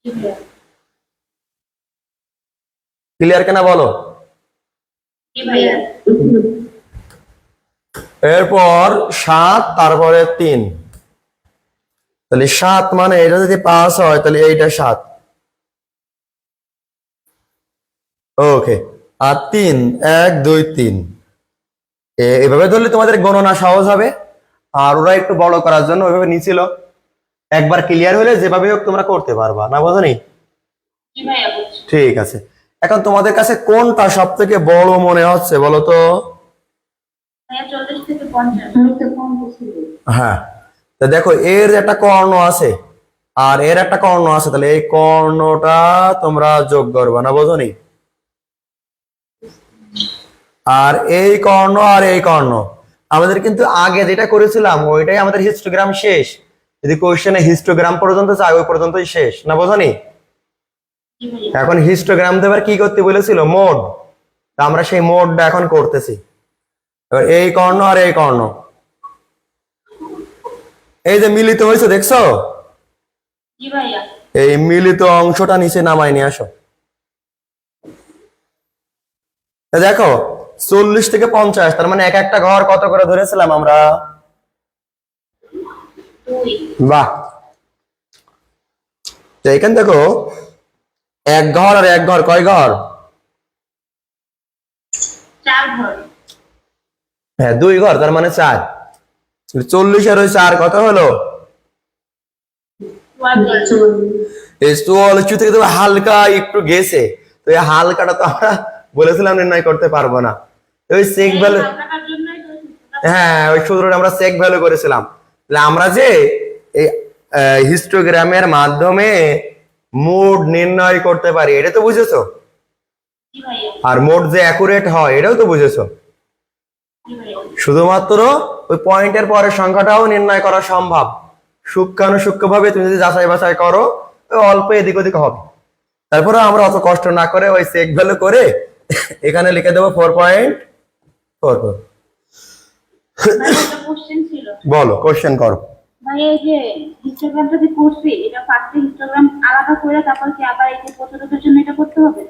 জি ভাইয়া। ক্লিয়ার কিনা বলো? জি ভাইয়া। এরপর 7, তারপরে 3। তাহলে 7 মানে এটা যদি 5 হয়, তাহলে এইটা 7। ওকে, আর 3, 1, 2, 3। এভাবে ধরলে তোমাদের গণনা সহজ হবে। আর ওরা একটু বড় করার জন্য ওইভাবে নিছিল। একবার ক্লিয়ার হলে যেভাবে হোক তোমরা করতে পারবা, না বোঝনি? জি ভাইয়া বুঝছি। ঠিক আছে। এখন তোমাদের কাছে কোনটা সব থেকে বড় মনে হচ্ছে বলো তো? ভাইয়া 40 থেকে 50। হ্যাঁ, তো দেখো এর একটা কর্ণ আছে আর এর একটা কর্ণ আছে, তাহলে এই কর্ণটা তোমরা যোগ করবা, না বোঝনি? আর এই কর্ণ আর এই কর্ণ, আমাদের কিন্তু আগে যেটা করেছিলাম ওইটাই আমাদের হিস্টোগ্রাম শেষ। যদি কোশ্চেনে হিস্টোগ্রাম পর্যন্ত চাই, ওই পর্যন্তই শেষ, না বোঝনি? জি ভাইয়া। এখন হিস্টোগ্রাম দেবার কি করতে বলেছিল, মোড। তা আমরা সেই মোডটা এখন করতেছি। এবার এই কর্ণ আর এই কর্ণ, এই যে মিলিত হয়েছে, দেখছো? জি ভাইয়া। এই মিলিত অংশটা নিচে নামাই নিয়ে আসো। দেখো 40 থেকে 50, তার মানে এক একটা ঘর কত করে ধরেছিলাম আমরা? 2। বাহ। তো এখানে দেখো, এক ঘর আর এক ঘর, কয় ঘর? 4 ঘর। হ্যাঁ 2 ঘর, তার মানে 4। 40 আর ওই 4 কত হলো? 44। এই 44 থেকে তো হালকা একটু গেছে, তো এই হালকাটা তো আমরা বলেছিলাম নির্ণয় করতে পারবো না। ওই সেক ভ্যালু, টাকার জন্যই তো হ্যাঁ ওই সূত্রটা আমরা সেক ভ্যালু করেছিলাম। তাহলে আমরা যে এই হিস্টোগ্রামের মাধ্যমে মোড নির্ণয় করতে পারি, এটা তো বুঝেছো। জি ভাইয়া। আর মোড যে অ্যাকুরেট হয় এটাও তো বুঝেছো। জি ভাইয়া। শুধুমাত্র ওই পয়েন্টের পরের সংখ্যাটাও নির্ণয় করা সম্ভব, সূক্ষ্মানুসূক্ষ্ম ভাবে তুমি যদি যাচাই বাছাই করো ওই অল্প এদিক ওদিক হবে। তারপরে আমরা অত কষ্ট না করে ওই সেক ভ্যালু করে এখানে লিখে দেবো 4.44। ভাইয়া একটা কোশ্চেন ছিল। বলো, কোশ্চেন করো। ভাইয়া এই যে হিস্টোগ্রামটা যে করছি, এটা ফার্স্টে হিস্টোগ্রাম আলাদা করে তারপর কি আবার এই যে প্রতিরোধের জন্য এটা করতে হবে?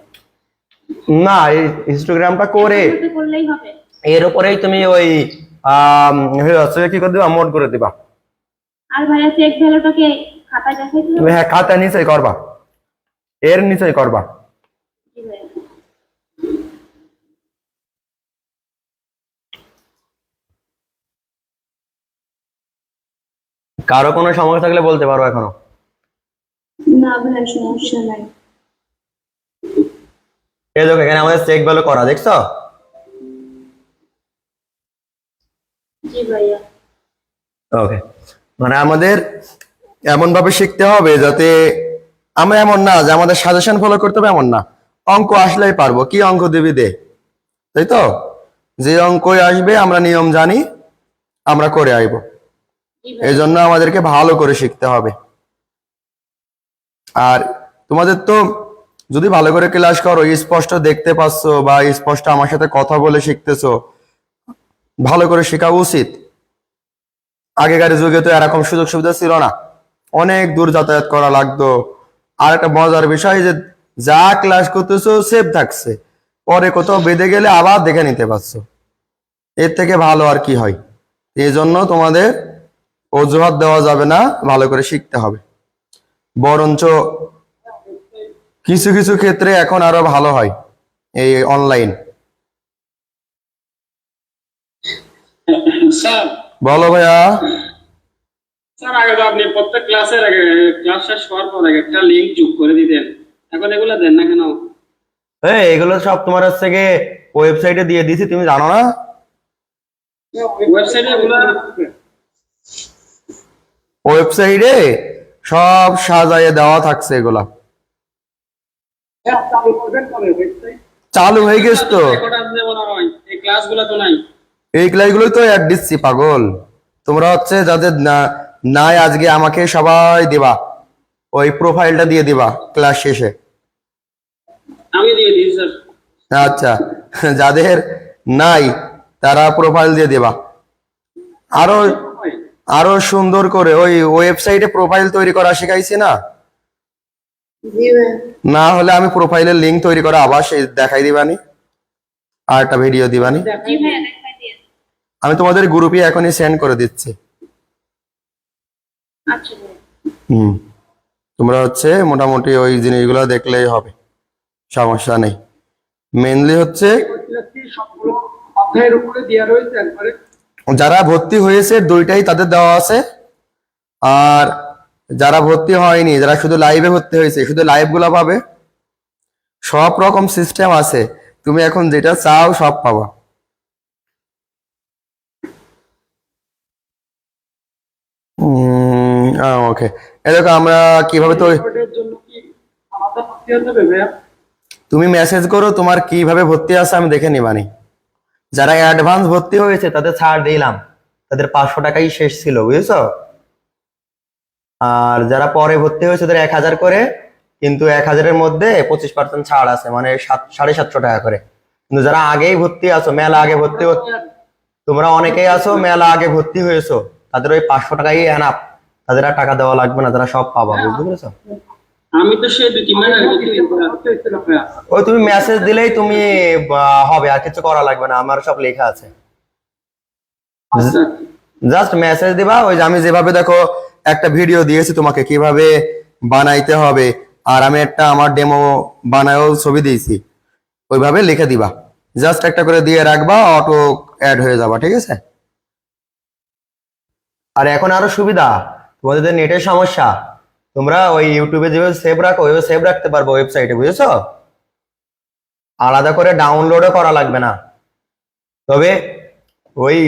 না, এই হিস্টোগ্রামটা করে একসাথে করলেই হবে? এর উপরেই তুমি ওই কি করে দিবা, মোড করে দিবা। আর ভাইয়া চেক ভ্যালুটাকে খাতায় দেখাই দিলে? তুমি হ্যাঁ খাতা নিচেই করবা, এর নিচেই করবা। জি ভাইয়া। কারো কোনো সমস্যা থাকলে বলতে পারো এখনো। না ভাইয়া সমস্যা নাই। এই দেখো এখানে আমাদের চেক ভ্যালু করা, দেখছো? জি ভাইয়া। ওকে, মানে আমাদের এমন ভাবে শিখতে হবে যাতে আমরা এমন না যে আমাদের সাজেশন ফলো করতে হবে, এমন না। অঙ্ক আসলেই পারবো, কি অঙ্ক দিবি দে, তাই তো? যে অঙ্কই আসবে আমরা নিয়ম জানি, আমরা করে আইবো। জি এই ভাইয়া। জন্য আমাদেরকে ভালো করে শিখতে হবে। আর তোমাদের তো যদি ভালো করে ক্লাস করো, স্পষ্ট দেখতে পাচ্ছ বা স্পষ্ট আমার সাথে কথা বলে শিখতেছো, ভালো করে শেখা উচিত। আগেকার যুগে তো এরকম সুযোগ সুবিধা ছিল না, অনেক দূর যাতায়াত করা লাগতো। আর একটা মজার বিষয় যে যা ক্লাস করতেছো সেভ থাকছে, পরে কোথাও বেঁধে গেলে আবার দেখে নিতে পারছো। এর থেকে ভালো আর কি হয়? এই জন্য তোমাদের অজুহাত দেওয়া যাবে না, ভালো করে শিখতে হবে। বরঞ্চ কিছু কিছু ক্ষেত্রে এখন আরো ভালো হয় এই অনলাইন। স্যার বলো ভাইয়া। স্যার আগে তো আপনি প্রত্যেক ক্লাসের আগে ক্লাস শেষ হওয়ার পর আগে একটা লিংক যোগ করে দিতেন, এখন এগুলো দেন না কেন? এগুলো সব তোমার হচ্ছে গিয়ে ওয়েবসাইটে দিয়ে দিছি, তুমি জানো না? ওয়েবসাইটে এগুলো ওয়েবসাইটে সব সাজাইয়ে দেওয়া থাকছে, এগুলা চালু হয়ে গেছে তো। রেকর্ড আসবে মনে হয়, এই ক্লাসগুলো তো নাই। এই ক্লাসগুলোই তো অ্যাড দিচ্ছি পাগল। তোমরা হচ্ছে যাদের নাই আজকে আমাকে সবাই দিবা, ওই প্রোফাইলটা দিয়ে দিবা ক্লাস শেষে। আমি দিয়ে দিই স্যার। আচ্ছা, যাদের নাই তারা প্রোফাইল দিয়ে দিবা। আরো আরো সুন্দর করে ওই ওয়েবসাইটে প্রোফাইল তৈরি করা শেখাইছি না? না হলে আমি প্রোফাইলের লিংক তৈরি করা আবার সেই দেখাই দিবানি, আর একটা ভিডিও দিবানি। জি ভাইয়া দেখাই দিন। আমি তোমাদের গ্রুপে এখনই সেন্ড করে দিচ্ছি। আচ্ছা ভাইয়া। তোমরা হচ্ছে মোটামুটি ওই জিনিসগুলো দেখলেই হবে, সমস্যা নেই। মেনলি হচ্ছে সবগুলো অধ্যায়ের উপরে দেওয়া রয়েছে একবারে। যারা ভর্তি হয়েছে দুইটাই তাদের দেওয়া আছে, আর যারা ভর্তি হয়নি, যারা শুধু লাইভে ভর্তি হয়েছে, শুধু লাইভ গুলা পাবে। সব রকম সিস্টেম আছে, তুমি এখন যেটা চাও সব পাবা। ওকে, দেখো আমরা কিভাবে তো রেকর্ডের জন্য কি আলাদা ভর্তি হতে হবে ভাইয়া? তুমি মেসেজ করো তোমার কিভাবে ভর্তি আছে, আমি দেখে নিবানি। যারা অ্যাডভান্স ভর্তি হয়েছে তাদের ছাড় দিলাম, তাদের 500 টাকাই শেষ ছিল, বুঝেছো? আর যারা পরে ভর্তি হয়েছে তাদের 1000 করে, কিন্তু 1000-এর মধ্যে 25% ছাড় আছে, মানে 750 টাকা করে। কিন্তু যারা আগেই ভর্তি আছো, মেলা আগে ভর্তি তোমরা অনেকেই আছো মেলা আগে ভর্তি হয়েছো, তাদের ওই 500 টাকাই এনাফ, তাদের আর টাকা দেওয়া লাগবে না, তারা সব পাবা, বুঝতে পেরেছো? আমি তো সেই 2-3 মাস আগে ভর্তি হয়েছিলাম ভাইয়া। ওই তুমি মেসেজ দিলেই তুমি হবে, আর কিছু করা লাগবে না, আমার সব লেখা আছে। আচ্ছা জাস্ট মেসেজ দিবা, ওই যে আমি যেভাবে দেখো একটা ভিডিও দিয়েছি তোমাকে কিভাবে বানাইতে হবে, আর আমি একটা আমার ডেমো বানায়ও ছবি দিয়েছি, ওইভাবে লিখে দিবা, জাস্ট একটা করে দিয়ে রাখবা, অটো অ্যাড হয়ে যাবা, ঠিক আছে? আর এখন আরো সুবিধা, তোমাদের যে নেটের সমস্যা, তোমরা ওই ইউটিউবে যেভাবে সেভ রাখো ওইভাবে সেভ রাখতে পারবো ওয়েবসাইটে, বুঝেছো? আলাদা করে ডাউনলোডও করা লাগবে না। তবে ওই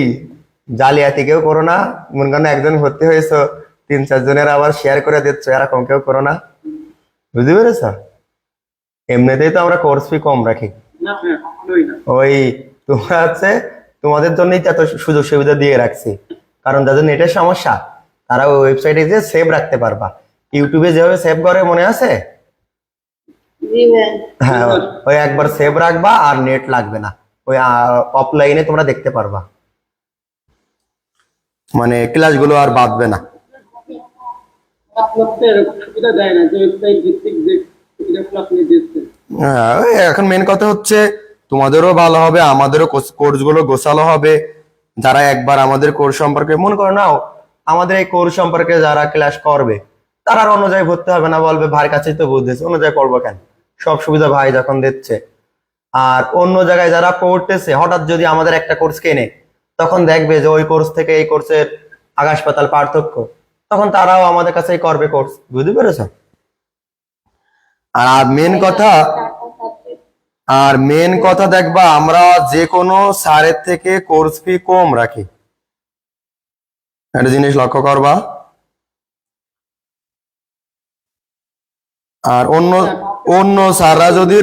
জালিয়াতি কেউ করো না, মনে করেন একজন ভর্তি হয়েছো 3-4 জনের আবার শেয়ার করে দিচ্ছ, এরকম কেউ করো না, বুঝতে পেরেছো? এমনিতেই তো আমরা কোর্স ফি কম রাখি। না ভাইয়া, কখনোই না। ওই তোমরা হচ্ছে তোমাদের জন্যই তো এত সুযোগ সুবিধা দিয়ে রাখছি, কারণ যাদের নেটের সমস্যা তারা ওই ওয়েবসাইটে গিয়ে সেভ রাখতে পারবা। ইউটিউবে যেভাবে সেভ করে মনে আছে? জি ভাই। হ্যাঁ, ওই একবার সেভ রাখবা আর নেট লাগবে না, ওই অফলাইনে তোমরা দেখতে পারবা, মানে ক্লাসগুলো আর বাদবে না। আপনার তো এরকম সুবিধা দেয় না যে ওয়েবসাইট ভিত্তিক যে সুবিধাগুলো আপনি দিচ্ছেন। হ্যাঁ, ওই এখন মেন কথা হচ্ছে তোমাদেরও ভালো হবে, আমাদেরও কোর্স গুলো গোছালো হবে। যারা একবার আমাদের কোর্স সম্পর্কে মনে করো না, আমাদের এই কোর্স সম্পর্কে যারা ক্লাস করবে তারা আর অন্য জায়গায় ভর্তি হবে না, বলবে ভাইয়ের কাছেই তো বুঝতেছে, অন্য জায়গায় পড়বো কেন, সব সুবিধা ভাই যখন দিচ্ছে। আর অন্য জায়গায় যারা পড়তেছে হঠাৎ যদি আমাদের একটা কোর্স কেনে, তখন দেখবে যে ওই কোর্স থেকে এই কোর্সের আকাশ পাতাল পার্থক্য, তখন তারাও আমাদের কাছেই করবে কোর্স, বুঝতে পেরেছো? আর মেন কথা দেখবা, আমরা যে কোনো স্যারের থেকে কোর্স ফি কম রাখি, একটা জিনিস লক্ষ্য করবা। আর অন্য অন্য স্যাররা যদি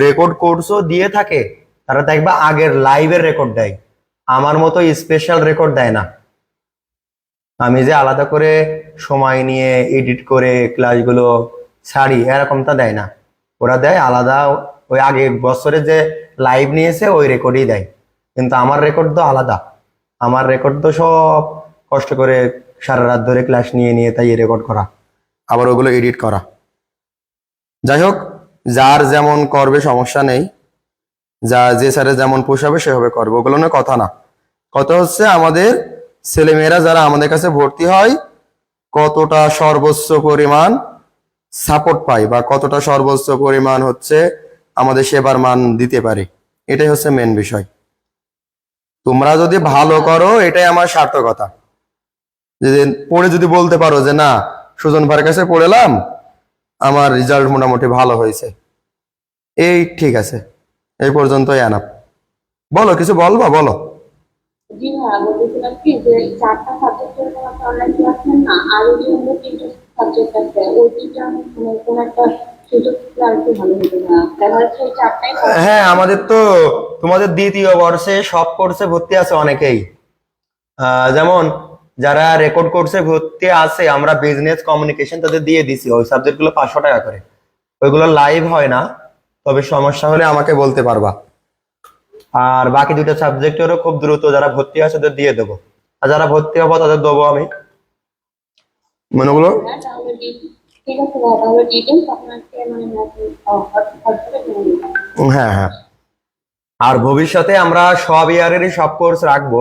রেকর্ড কোর্সও দিয়ে থাকে, তারা দেখবা আগের লাইভের রেকর্ড দেয়, আমার মতো স্পেশাল রেকর্ড দেয় না। আমি যে আলাদা করে সময় নিয়ে এডিট করে ক্লাসগুলো ছাড়ি এরকমটা দেয় না, ওরা দেয় আলাদা, ওই আগে বছরে যে লাইভ নিয়েছে ওই রেকর্ডই দেয়। কিন্তু আমার রেকর্ড তো আলাদা, আমার রেকর্ড তো সব কষ্ট করে সারা রাত ধরে ক্লাস নিয়ে নিয়ে তাই রেকর্ড করা, আবার ওগুলো এডিট করা। যাই হোক, যার যেমন করবে সমস্যা নেই, যে স্যারে যেমন পোষাবে সেভাবে করবে, ওগুলো না কথা না। কথা হচ্ছে আমাদের ছেলেমেয়েরা যারা আমাদের কাছে ভর্তি হয় কতটা সর্বোচ্চ পরিমাণ সাপোর্ট পায়, বা কতটা সর্বোচ্চ পরিমাণ হচ্ছে আমাদের সেবার মান দিতে পারে, এটাই হচ্ছে মেন বিষয়। তোমরা যদি ভালো করো এটাই আমার সার্থকতা। যে পড়ে যদি বলতে পারো যে না, সুজন ভাইয়ের কাছে পড়েলাম, আমার রেজাল্ট মোটামুটি ভালো হয়েছে, এই ঠিক আছে, এই পর্যন্তই আনাপ। বলো, কিছু বলবা, বলো। জি ভাইয়া, বলতেছিলাম কি যে 4টা সাবজেক্টের একটা অনলাইন ক্লাস নেন না, আরো যে অন্য 3টা সাবজেক্ট আছে ওই 3টা কোন একটা সুযোগ দিলে আর কি ভালো হতো না, দেখা যাচ্ছে ওই 4টাই। হ্যাঁ, আমাদের তো তোমাদের দ্বিতীয় বর্ষে সব কোর্সে ভর্তি আছে অনেকেই, যেমন যারা রেকর্ড কোর্সে ভর্তি আছে, আমরা বিজনেস কমিউনিকেশন তাদের দিয়ে দিছি, ওই সাবজেক্টগুলো 500 টাকা করে, ওইগুলো লাইভ হয় না, তবে সমস্যা হলে আমাকে বলতে পারবা। আর বাকি 2টা সাবজেক্টেরও খুব দ্রুত যারা ভর্তি আছে ওদের দিয়ে দেবো, আর যারা ভর্তি হবো তাদের দেবো আমি, মনেগুলো। তাহলে ঠিক আছে ভাইয়া, তাহলে ডিটেলস আপনাকে মানে হোয়াটসঅ্যাপে দিয়ে দেবো। হ্যাঁ হ্যাঁ, আর ভবিষ্যতে আমরা সব ইয়ারেরই সব কোর্স রাখবো,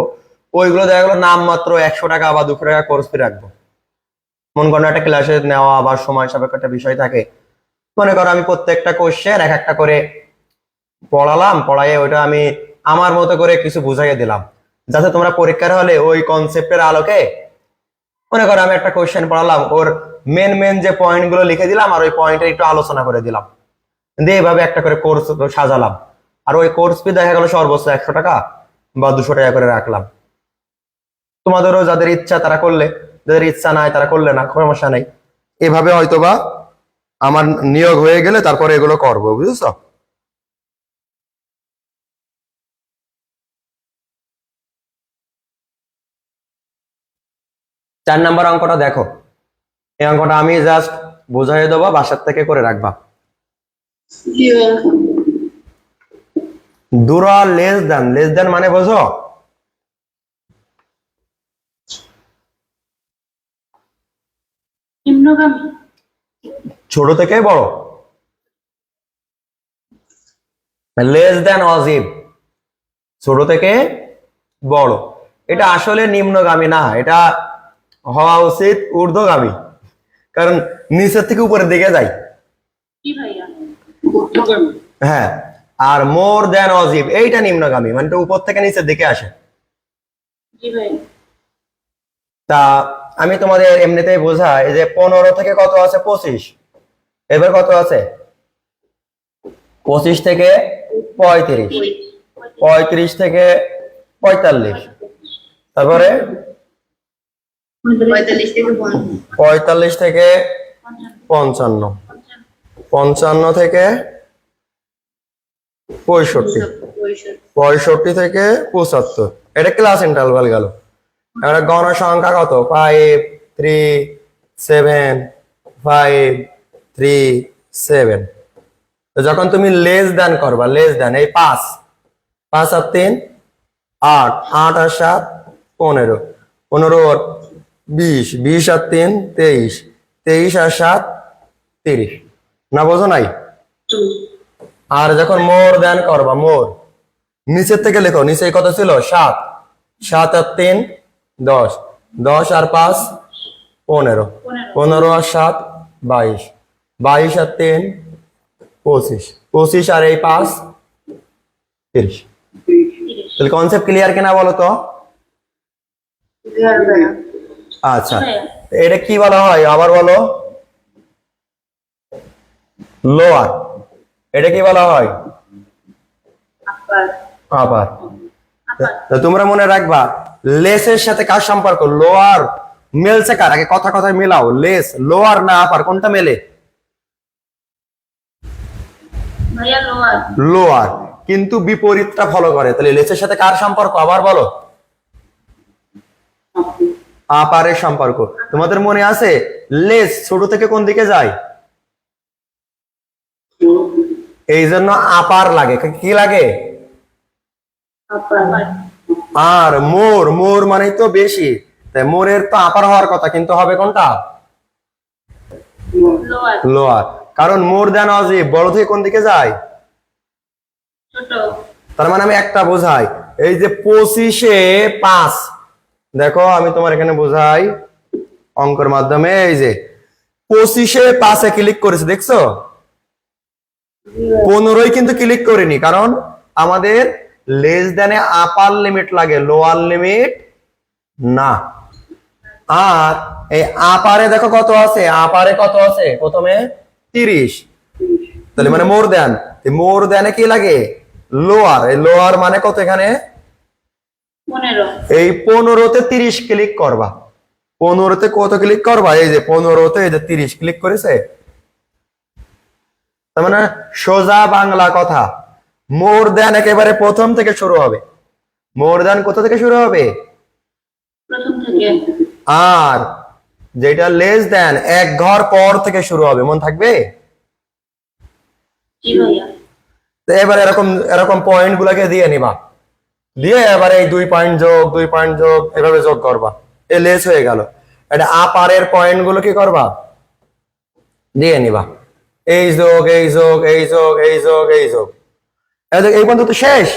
ওইগুলো দেখা গেলো নাম মাত্র 100 টাকা বা 200 টাকা কোর্স ফি রাখবো। মনে করো একটা ক্লাসে নেওয়া আবার সময় সাপেক্ষ একটা বিষয় থাকে, মনে করো আমি প্রত্যেকটা কোশ্চেন এক একটা করে পড়ালাম, পড়াইয়ে ওইটা আমি আমার মতো করে কিছু বুঝাইয়ে দিলাম, যাতে তোমরা পরীক্ষার হলে ওই কনসেপ্টের আলোকে, মনে করো আমি একটা কোশ্চেন পড়ালাম, ওর মেন মেন যে পয়েন্ট গুলো লিখে দিলাম আর ওই পয়েন্টের একটু আলোচনা করে দিলাম, দিয়ে এইভাবে একটা করে কোর্স সাজালাম। আর ওই কোর্স ফি দেখা গেল সর্বোচ্চ 100 টাকা বা 200 টাকা করে রাখলাম। তোমাদেরও যাদের ইচ্ছা তারা করলে, যাদের ইচ্ছা নাই তারা করলে না, সমস্যা নেই। এভাবে হয়তোবা আমার নিয়োগ হয়ে গেলে তারপরে এগুলো করবো, বুঝেছো? চার নাম্বার অঙ্কটা দেখো, এই অঙ্কটা আমি জাস্ট বুঝাই দেবো, বাসার থেকে করে রাখবা। জি ভাইয়া। দুরা লেস দেন মানে বোঝো? নিম্নগামী। ছোট থেকে বড়, লেস দেন অজীব, ছোট থেকে বড়, এটা আসলে নিম্নগামী না, এটা হওয়া উচিত ঊর্ধ্বগামী, কারণ নিচের থেকে উপরের দিকে যায়। কি ভাইয়া? ঊর্ধ্বগামী। হ্যাঁ, আর মোর দেন অজিব এইটা নিম্নগামী, মানে এটা উপর থেকে নিচের দিকে আসে। জি ভাই। তা আমি তোমাদের এমনিতেই বোঝাই, এই যে 15 থেকে কত আছে 25, এবার কত আছে 25 থেকে 35, 35 থেকে 45, তারপরে 45 থেকে 45 থেকে 55, 55 থেকে 65, 65 থেকে 75। এটা ক্লাস ইন্টারভাল গেল। এবার গণ সংখ্যা কত 5 3 7 5 3 7। তো যখন তুমি লেস দেন করবা, লেস দেন এই 5 5 আর 3 8, 8 আর 7 15, 15 আর 20, 20 আর 3 23, 23 আর 7 30। না বোঝো নাই? আর যখন মোর দেন করবা, মোর নিচের থেকে লেখো, নিচে কত ছিল 7, 7 আর 3 10, 10 আর 5 15, 15 আর 7 22, 22 আর 3 25, 25 আর এই 5 30। তাহলে কনসেপ্ট ক্লিয়ার কিনা বলো তো? আচ্ছা, এটা কি বলা হয় আবার বলো? লোয়ার। এটা কি বলা হয়? আপার। তোমরা মনে রাখবা, লেসের সাথে কার সম্পর্ক? লোয়ার মেলছে কার? আগে কথা কথায় মেলাও, লেস লোয়ার না আপার, কোনটা মেলে? ভাইয়া লোয়ার। লোয়ার, কিন্তু বিপরীতটা ফলো করে। তাহলে লেসের সাথে কার সম্পর্ক আবার বলো? আপারের সম্পর্ক। তোমাদের মনে আছে লেস ছোট থেকে কোন দিকে যায়? এই জন্য আপার লাগে। কি লাগে? আর মোর, মোর মানে তো বেশি, তাই মোরের তো আপার হওয়ার কথা, কিন্তু হবে কোনটা? লোয়ার। লোয়ার। কারণ মোর দেন অজিব বড় থেকে কোন দিকে যায়? ছোট। তার মানে আমি একটা বোঝাই, এই যে 25-এ 5, দেখো আমি তোমার এখানে বোঝাই অঙ্কের মাধ্যমে। এই যে 25-এ 5-এ ক্লিক করেছে, দেখছো? 15-ই কিন্তু ক্লিক করিনি, কারণ আমাদের লেস দেনে আপার লিমিট লাগে, লোয়ার লিমিট না। আর এই আপারে দেখো কত আছে, আপারে কত আছে প্রথমে 30, তাহলে মানে মোর দেন, মোর দেনে কি লাগে? লোয়ার। এই লোয়ার মানে কত এখানে? 15। এই 15-তে 30 ক্লিক করবা। 15-তে কত ক্লিক করবা? এই যে 15-তে এই যে 30 ক্লিক করেছে। তার মানে সোজা বাংলা কথা, মোর দেন একেবারে প্রথম থেকে শুরু হবে। মোর দেন কোথা থেকে শুরু হবে? প্রথম থেকে। আর যেটা লেস দেন এক ঘর পর থেকে শুরু হবে, মন থাকবে? জি ভাইয়া। তো এবার এরকম এরকম পয়েন্ট গুলাকে দিয়ে নিবা, দিয়ে এবার এই 2 পয়েন্ট যোগ 2 পয়েন্ট যোগ এভাবে যোগ করবা, এ লেস হয়ে গেল। এটা আপারের পয়েন্ট গুলো কি করবা? দিয়ে নিবা, এই যোগ এই যোগ এই যোগ এই যোগ এই যোগ, এই পর্যন্ত তো শেষ।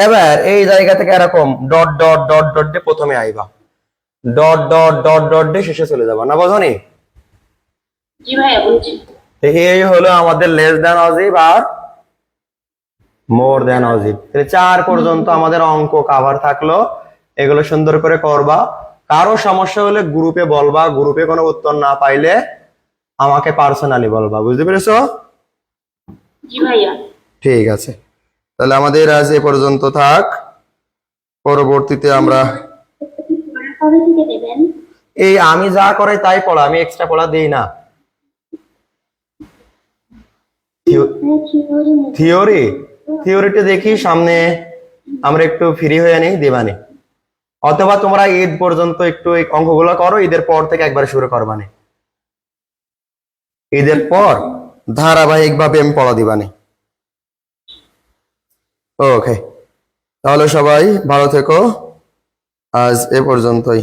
এবার এই জায়গা থেকে এরকম ডট ডট ডট ডট দিয়ে প্রথমে আইবা, ডট ডট ডট ডট দিয়ে শেষে চলে যাবা। না বোঝনি? জি ভাইয়া বুঝছি। এই হলো আমাদের লেস দেন অজিব আর মোর দেন অজিব। 4 পর্যন্ত আমাদের অঙ্ক কভার থাকলো। এগুলো সুন্দর করে করবা। কারো সমস্যা হলে গ্রুপে বলবা, গ্রুপে কোনো উত্তর না পাইলে আমাকে পার্সোনালি বলবা, বুঝতে পেরেছো? জি ভাইয়া। ঠিক আছে, তাহলে আমাদের আজ এ পর্যন্ত থাক। পরবর্তীতে আমরা কবে থেকে দেবেন? এই আমি যা করাই তাই পড়া, আমি এক্সট্রা পড়া দিই না। থিওরি, থিওরিটা দেখি সামনে আমরা একটু ফ্রি হয়ে নিই, দেবানি। অথবা তোমরা ঈদ পর্যন্ত একটু এই অঙ্কগুলো করো, ঈদের পর থেকে একবার শুরু করবানি। ঈদের পর ধারাবাহিক ভাবে আমি পড়া দিবানি। ওকে, তাহলে সবাই ভালো থেকো, আজ এ পর্যন্তই।